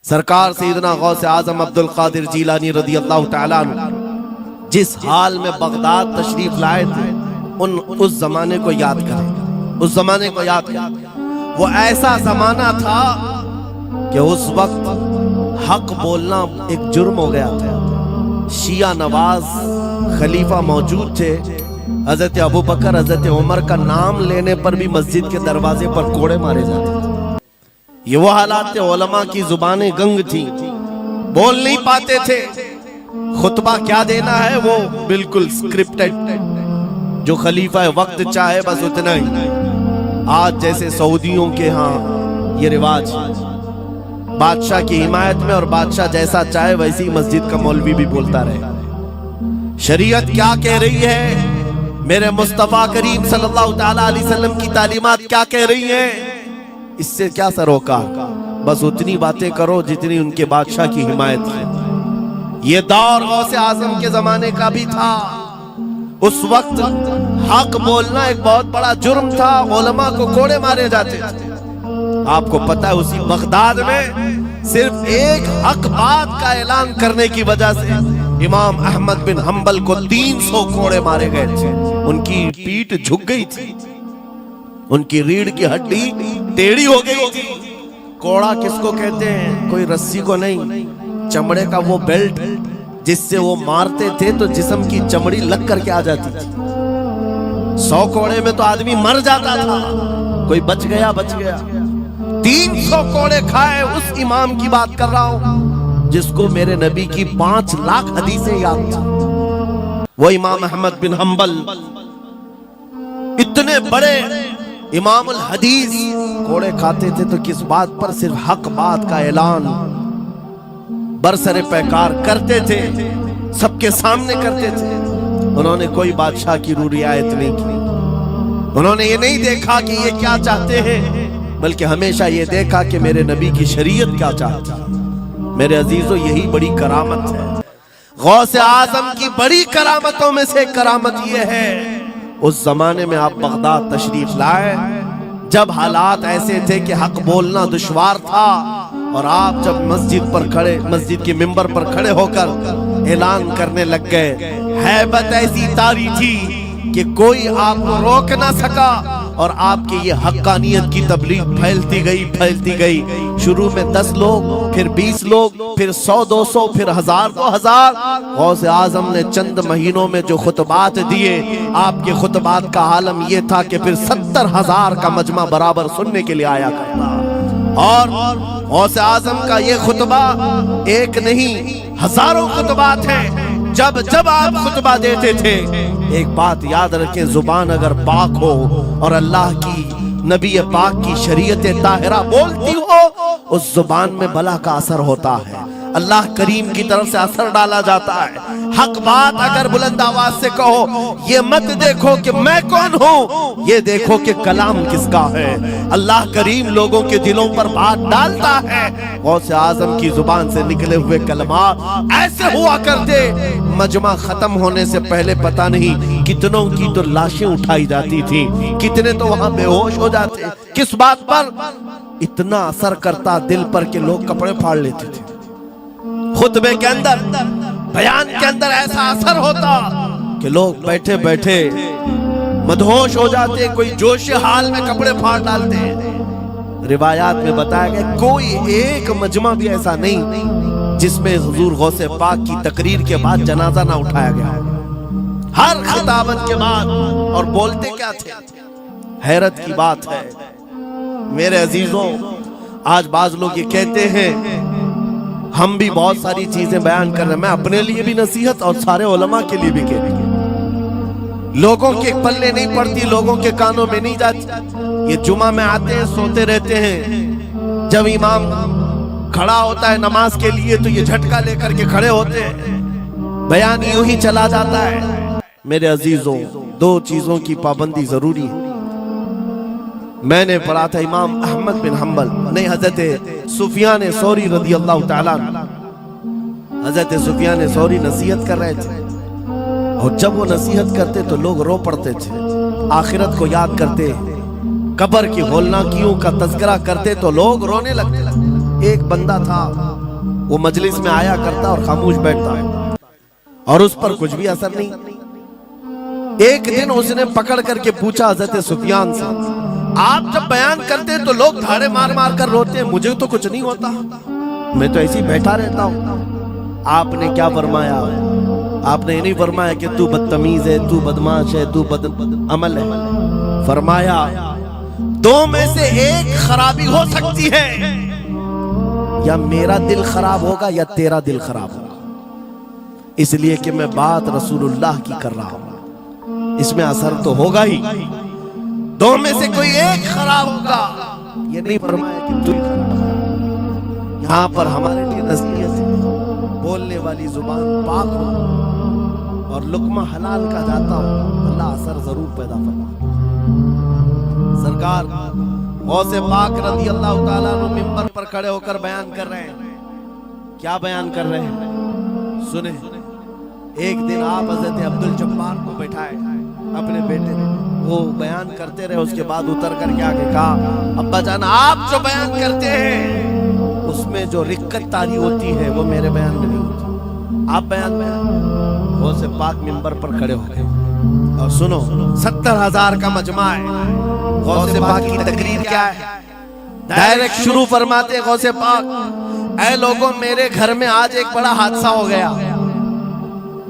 سرکار سیدنا غوث اعظم عبد القادر جیلانی رضی اللہ تعالیٰ عنہ جس حال میں بغداد تشریف لائے تھے اس زمانے کو یاد کریں، اس زمانے کو یاد کریں۔ وہ ایسا زمانہ تھا کہ اس وقت حق بولنا ایک جرم ہو گیا تھا۔ شیعہ نواز خلیفہ موجود تھے، حضرت ابوبکر حضرت عمر کا نام لینے پر بھی مسجد کے دروازے پر کوڑے مارے جاتے تھے۔ یہ وہ حالات تھے، علماء کی زبانیں گنگ تھیں، بول نہیں پاتے تھے، خطبہ کیا دینا ہے وہ بالکل سکرپٹڈ، جو خلیفہ وقت چاہے بس اتنا ہی۔ آج جیسے سعودیوں کے ہاں یہ رواج، بادشاہ کی حمایت میں اور بادشاہ جیسا چاہے ویسی مسجد کا مولوی بھی بولتا رہے۔ شریعت کیا کہہ رہی ہے، میرے مصطفیٰ کریم صلی اللہ تعالیٰ علیہ وسلم کی تعلیمات کیا کہہ رہی ہیں، اس سے کیا سروکار، بس اتنی باتیں کرو جتنی ان کے بادشاہ کی حمایت ہے۔ یہ دور غوث اعظم کے زمانے کا بھی تھا۔ اس وقت حق بولنا ایک بہت بڑا جرم تھا، علماء کو کوڑے مارے جاتے تھے۔ آپ کو پتا ہے اسی بغداد میں صرف ایک حق بات کا اعلان کرنے کی وجہ سے امام احمد بن حنبل کو 300 کوڑے مارے گئے تھے۔ ان کی پیٹھ جھک گئی تھی، ان کی ریڑھ کی ہڈی ٹیڑھی ہو گئی تھی۔ کوڑا کس کو کہتے ہیں؟ کوئی رسی کو نہیں، چمڑے کا وہ بیلٹ جس سے وہ مارتے تھے تو جسم کی چمڑی لگ کر کے آ جاتی تھی۔ 100 کوڑے میں تو آدمی مر جاتا تھا، کوئی بچ گیا بچ گیا۔ 300 کوڑے کھائے اس امام کی بات کر رہا ہوں جس کو میرے نبی کی 5 لاکھ حدیثیں یاد تھی۔ وہ امام احمد بن حنبل اتنے بڑے امام الحدیث کوڑے کھاتے تھے تو کس بات پر؟ صرف حق بات کا اعلان برسر پیکار کرتے تھے، سب کے سامنے کرتے تھے۔ انہوں نے کوئی بادشاہ کی رعایت نہیں کی، انہوں نے یہ نہیں دیکھا کہ یہ کیا چاہتے ہیں، بلکہ ہمیشہ یہ دیکھا کہ میرے نبی کی شریعت کیا چاہتی ہے۔ میرے عزیزو، یہی بڑی کرامت ہے۔ غوث اعظم کی بڑی کرامتوں میں سے کرامت یہ ہے، اس زمانے میں آپ بغداد تشریف لائے جب حالات ایسے تھے کہ حق بولنا دشوار تھا، اور آپ جب مسجد کے منبر پر کھڑے ہو کر اعلان کرنے لگ گئے، ہیبت ایسی طاری تھی کہ کوئی آپ کو روک نہ سکا، اور آپ کی یہ حقانیت کی تبلیغ پھیلتی گئی۔ شروع میں 10 لوگ، پھر 20 لوگ، پھر 100 200، پھر 1000 2000۔ غوث اعظم نے چند مہینوں میں جو خطبات دیے، آپ کے خطبات کا عالم یہ تھا کہ پھر 70,000 کا مجمع برابر سننے کے لیے آیا کرتا۔ اور غوث اعظم کا یہ خطبہ ایک نہیں، ہزاروں خطبات ہیں۔ جب آپ خطبہ دیتے تھے، ایک بات یاد رکھیں، زبان اگر پاک ہو اور اللہ کی نبی پاک کی شریعت طاہرہ بولتی ہو، اس زبان میں بلا کا اثر ہوتا ہے، اللہ کریم کی طرف سے اثر ڈالا جاتا ہے۔ حق بات اگر بلند آواز سے کہو، یہ مت دیکھو کہ میں کون ہوں، یہ دیکھو کہ کلام کس کا ہے۔ اللہ کریم لوگوں کے دلوں پر بات ڈالتا ہے۔ غوث اعظم کی زبان سے نکلے ہوئے کلمات ایسے ہوا کرتے، مجمع ختم ہونے سے پہلے پتہ نہیں کتنوں کی تو لاشیں اٹھائی جاتی تھی، کتنے تو وہاں بے ہوش ہو جاتے۔ کس بات پر؟ اتنا اثر کرتا دل پر کہ لوگ کپڑے پھاڑ لیتے تھے۔ خطبے کے اندر، بیان کے اندر ایسا اثر ہوتا کہ لوگ بیٹھے بیٹھے مدہوش ہو جاتے، کوئی جوش حال میں کپڑے پھاڑ ڈالتے۔ روایات میں بتایا گیا کوئی ایک مجمع بھی ایسا نہیں جس میں حضور غوث پاک کی تقریر کے بعد جنازہ نہ اٹھایا گیا۔ ہر خطابت کے بعد، اور بولتے کیا تھے؟ حیرت کی بات ہے میرے عزیزوں، آج بعض لوگ یہ کہتے ہیں ہم بھی بہت ساری چیزیں بیان کر رہے ہیں، میں اپنے لیے بھی نصیحت اور سارے علماء کے لیے بھی کہہ رہی ہوں، لوگوں کے پلے نہیں پڑتی، لوگوں کے کانوں میں نہیں جاتی۔ یہ جمعہ میں آتے ہیں، سوتے رہتے ہیں، جب امام کھڑا ہوتا ہے نماز کے لیے تو یہ جھٹکا لے کر کے کھڑے ہوتے ہیں، بیان یوں ہی چلا جاتا ہے۔ میرے عزیزوں، 2 چیزوں کی پابندی ضروری ہے۔ میں نے پڑھا تھا امام احمد بن حنبل نہیں، حضرت سفیان ثوری رضی اللہ تعالیٰ عنہ، حضرت سفیان ثوری نصیحت کر رہے تھے، اور جب وہ نصیحت کرتے تو لوگ رو پڑتے تھے، آخرت کو یاد کرتے، قبر کی ہولناکیوں کا تذکرہ کرتے تو لوگ رونے لگتے۔ ایک بندہ تھا وہ مجلس میں آیا کرتا اور خاموش بیٹھتا اور اس پر کچھ بھی اثر نہیں۔ ایک دن اس نے پکڑ کر کے پوچھا حضرت سفیان سے، آپ جب بیان کرتے تو لوگ دھاڑے مار مار کر روتے ہیں، مجھے تو کچھ نہیں ہوتا، میں تو ایسے ہی بیٹھا رہتا ہوں۔ آپ نے کیا فرمایا؟ آپ نے یہ نہیں فرمایا کہ تو بدتمیز ہے، تو بدماش ہے، تو بد عمل ہے۔ فرمایا دو میں سے ایک خرابی ہو سکتی ہے، یا میرا دل خراب ہوگا یا تیرا دل خراب ہوگا، اس لیے کہ میں بات رسول اللہ کی کر رہا ہوں، اس میں اثر تو ہوگا ہی۔ دو میں سے کوئی ایک خراب ہوگا، یہ نہیں فرمایا کہ تو خراب ہے۔ یہاں پر ہمارے لیے نصیحت ہے، بولنے والی زبان پاک ہو اور لقمہ حلال کا جاتا ہو، اللہ اثر ضرور پیدا فرمائے۔ سرکار غوث پاک رضی اللہ تعالیٰ عنہ منبر پر کھڑے ہو کر بیان کر رہے ہیں۔ کیا بیان کر رہے ہیں؟ سنیں۔ ایک دن آپ حضرت عبدالجبار کو بٹھائے اپنے بیٹے نے، وہ بیان کرتے رہے، اس کے بعد اتر کر کے آگے کہا، ابا جان آپ جو بیان کرتے ہیں اس میں جو رکت تاری ہوتی ہے وہ میرے بیان میں نہیں ہوتی، آپ بیان غوث پاک منبر پر کھڑے ہو گئے اور سنو، 70,000 کا مجمع ہے۔ غوث پاک کی تقریر کیا ہے؟ ڈائریکٹ شروع فرماتے غوث پاک، اے لوگوں میرے گھر میں آج ایک بڑا حادثہ ہو گیا۔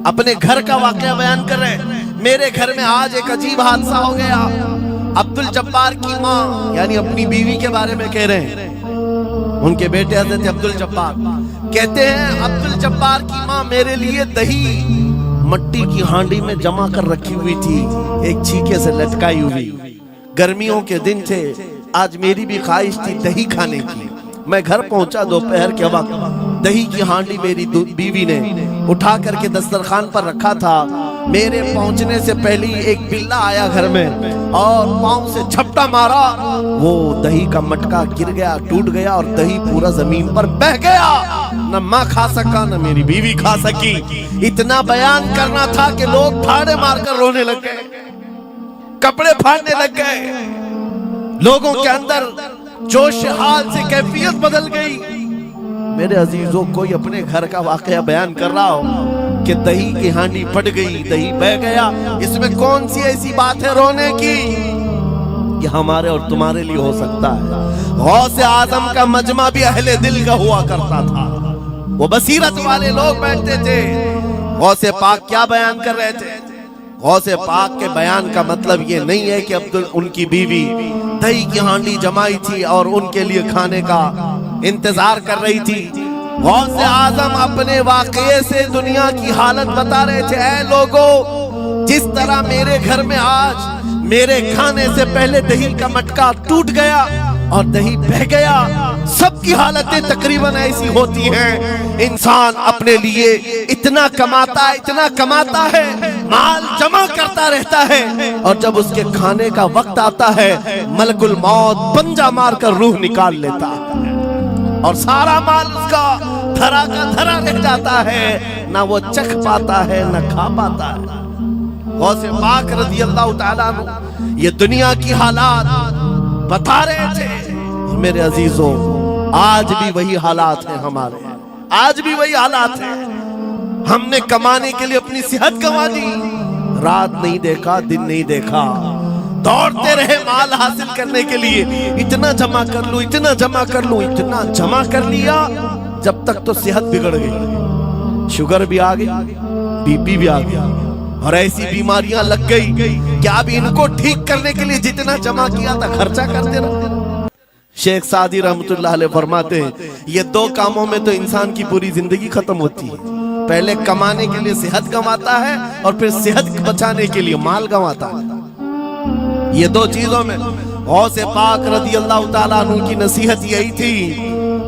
اپنے گھر کا واقعہ بیان کر رہے، میرے گھر میں آج ایک عجیب حادثہ ہو گیا۔ عبدالجبار کی ماں یعنی اپنی بیوی کے بارے میں کہہ رہے ہیں، ان کے بیٹے حضرت عبدالجبار کہتے ہیں، عبدالجبار کی ماں میرے لیے دہی مٹی کی ہانڈی میں جمع کر رکھی ہوئی تھی، ایک چھیکے سے لٹکائی ہوئی۔ گرمیوں کے دن تھے، آج میری بھی خواہش تھی دہی کھانے کی۔ میں گھر پہنچا دوپہر کے وقت، دہی کی ہانڈی میری بیوی نے اٹھا کر کے دسترخوان پر رکھا تھا۔ میرے پہنچنے سے پہلے ایک بلا آیا گھر میں اور پاؤں سے جھپٹا مارا، وہ دہی کا مٹکا گر گیا، ٹوٹ گیا اور دہی پورا زمین پر بہ گیا۔ نہ ماں کھا سکا نہ میری بیوی کھا سکی۔ اتنا بیان کرنا تھا کہ لوگ پھاڑے مار کر رونے لگ گئے، کپڑے پھاڑنے لگ گئے، لوگوں کے اندر جوش حال سے کیفیت بدل گئی۔ میرے عزیزوں، کوئی اپنے گھر کا واقعہ بیان کر رہا ہو کہ دہی کی ہانڈی پھٹ گئی، دہی بہ گیا، اس میں کون سی ایسی بات ہے رونے کی؟ یہ ہمارے اور تمہارے لیے ہو سکتا ہے۔ غوث اعظم کا مجمع بھی اہل دل کا ہوا کرتا تھا، وہ بصیرت والے لوگ بیٹھتے تھے۔ غوث پاک کیا بیان کر رہے تھے؟ غوث پاک کے بیان کا مطلب یہ نہیں ہے کہ ان کی بیوی دہی کی ہانڈی جمائی تھی اور ان کے لیے کھانے کا انتظار کر رہی تھی۔ غوث اعظم اپنے واقعے سے دنیا کی حالت بتا رہے تھے، اے لوگوں، جس طرح میرے گھر میں آج میرے کھانے سے پہلے دہی کا مٹکا ٹوٹ گیا اور دہی بہ گیا، سب کی حالتیں تقریباً ایسی ہوتی ہیں۔ انسان اپنے لیے اتنا کماتا ہے، مال جمع کرتا رہتا ہے، اور جب اس کے کھانے کا وقت آتا ہے ملک الموت پنجہ مار کر روح نکال لیتا ہے اور سارا مال اس کا دھرا کا دھرا رہ جاتا ہے، نہ وہ چکھ پاتا ہے نہ کھا پاتا ہے۔ غوث پاک رضی اللہ تعالیٰ عنہ یہ دنیا کی حالات بتا رہے تھے۔ میرے عزیزوں، آج بھی وہی حالات ہیں ہمارے، آج بھی وہی حالات ہیں۔ ہم نے کمانے کے لیے اپنی صحت گنوا دی، رات نہیں دیکھا دن نہیں دیکھا، دوڑتے رہے مال حاصل کرنے کے لیے، اتنا جمع کر لوں اتنا جمع کر لوں، اتنا جمع کر لیا جب تک تو صحت بگڑ گئی، شوگر بھی آ گئی، بی پی بھی آ گیا، اور ایسی بیماریاں لگ گئی کہ اب ان کو ٹھیک کرنے کے لیے جتنا جمع کیا تھا خرچہ کرتے رہتے۔ شیخ سعدی رحمت اللہ علیہ فرماتے ہیں، یہ دو کاموں میں تو انسان کی پوری زندگی ختم ہوتی ہے، پہلے کمانے کے لیے صحت گنواتا ہے اور پھر صحت بچانے کے لیے مال گنواتا ہے۔ یہ دو چیزوں میں غوث پاک رضی اللہ تعالیٰ عنہ کی نصیحت یہی تھی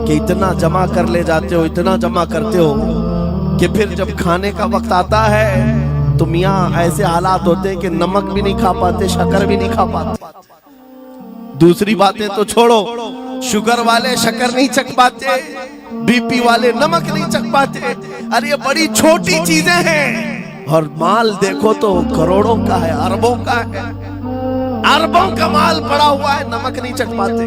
کہ اتنا جمع کر لے جاتے ہو، اتنا جمع کرتے ہو کہ پھر جب کھانے کا وقت آتا ہے تو میاں ایسے حالات ہوتے ہیں کہ نمک بھی نہیں کھا پاتے، شکر بھی نہیں کھا پاتے۔ دوسری باتیں تو چھوڑو، شوگر والے شکر نہیں چکھ پاتے، بی پی والے نمک نہیں چکھ پاتے، ارے یہ بڑی چھوٹی چیزیں ہیں، اور مال دیکھو تو کروڑوں کا ہے، اربوں کا ہے، اربوں کا مال پڑا ہوا ہے، نمک نہیں چکھ پاتے۔